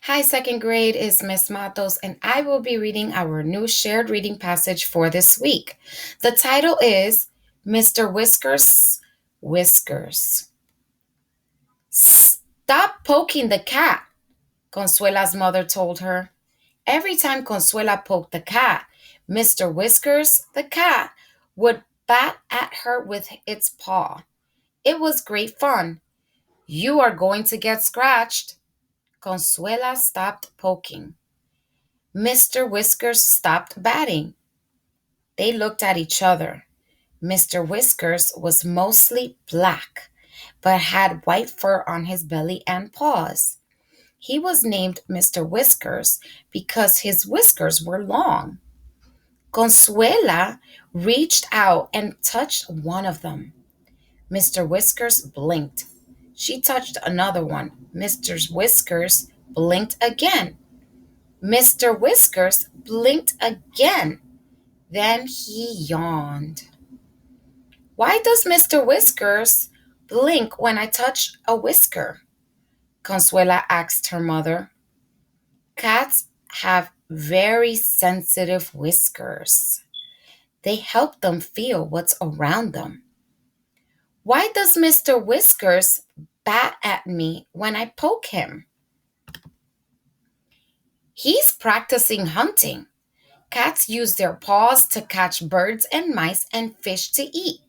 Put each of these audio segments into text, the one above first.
Hi, second grade is Miss Matos, and I will be reading our new shared reading passage for this week. The title is Mr. Whiskers. Stop poking the cat, Consuela's mother told her. Every time Consuela poked the cat, Mr. Whiskers, the cat, would bat at her with its paw. It was great fun. You are going to get scratched. Consuela stopped poking. Mr. Whiskers stopped batting. They looked at each other. Mr. Whiskers was mostly black, but had white fur on his belly and paws. He was named Mr. Whiskers because his whiskers were long. Consuela reached out and touched one of them. Mr. Whiskers blinked. She touched another one. Mr. Whiskers blinked again. Mr. Whiskers blinked again. Then he yawned. Why does Mr. Whiskers blink when I touch a whisker? Consuela asked her mother. Cats have very sensitive whiskers. They help them feel what's around them. Why does Mr. Whiskers bat at me when I poke him? He's practicing hunting. Cats use their paws to catch birds and mice and fish to eat.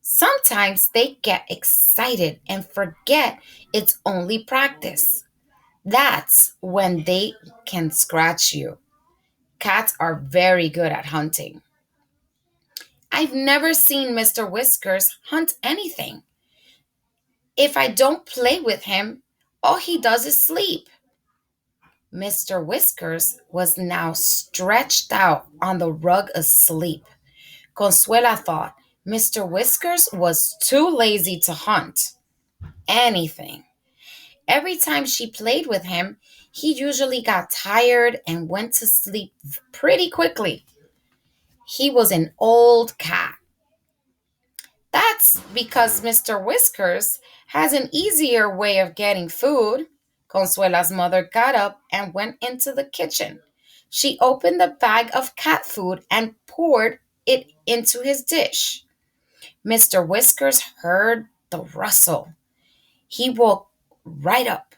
Sometimes they get excited and forget it's only practice. That's when they can scratch you. Cats are very good at hunting. I've never seen Mr. Whiskers hunt anything. If I don't play with him, all he does is sleep. Mr. Whiskers was now stretched out on the rug asleep. Consuela thought Mr. Whiskers was too lazy to hunt anything. Every time she played with him, he usually got tired and went to sleep pretty quickly. He was an old cat. That's because Mr. Whiskers has an easier way of getting food. Consuela's mother got up and went into the kitchen. She opened the bag of cat food and poured it into his dish. Mr. Whiskers heard the rustle. He woke right up.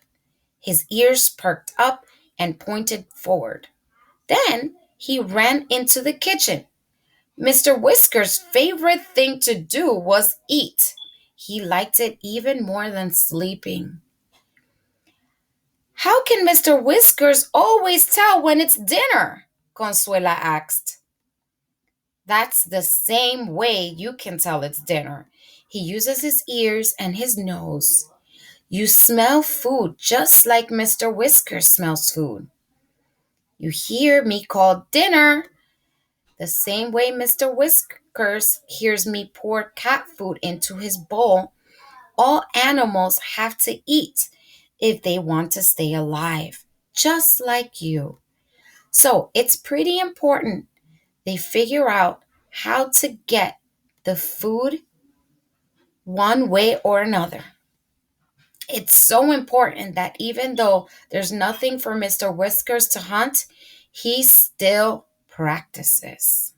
His ears perked up and pointed forward. Then he ran into the kitchen. Mr. Whisker's favorite thing to do was eat. He liked it even more than sleeping. How can Mr. Whiskers always tell when it's dinner? Consuela asked. That's the same way you can tell it's dinner. He uses his ears and his nose. You smell food just like Mr. Whiskers smells food. You hear me call dinner the same way Mr. Whiskers hears me pour cat food into his bowl. All animals have to eat if they want to stay alive, just like you. So it's pretty important they figure out how to get the food one way or another. It's so important that even though there's nothing for Mr. Whiskers to hunt, he still practices.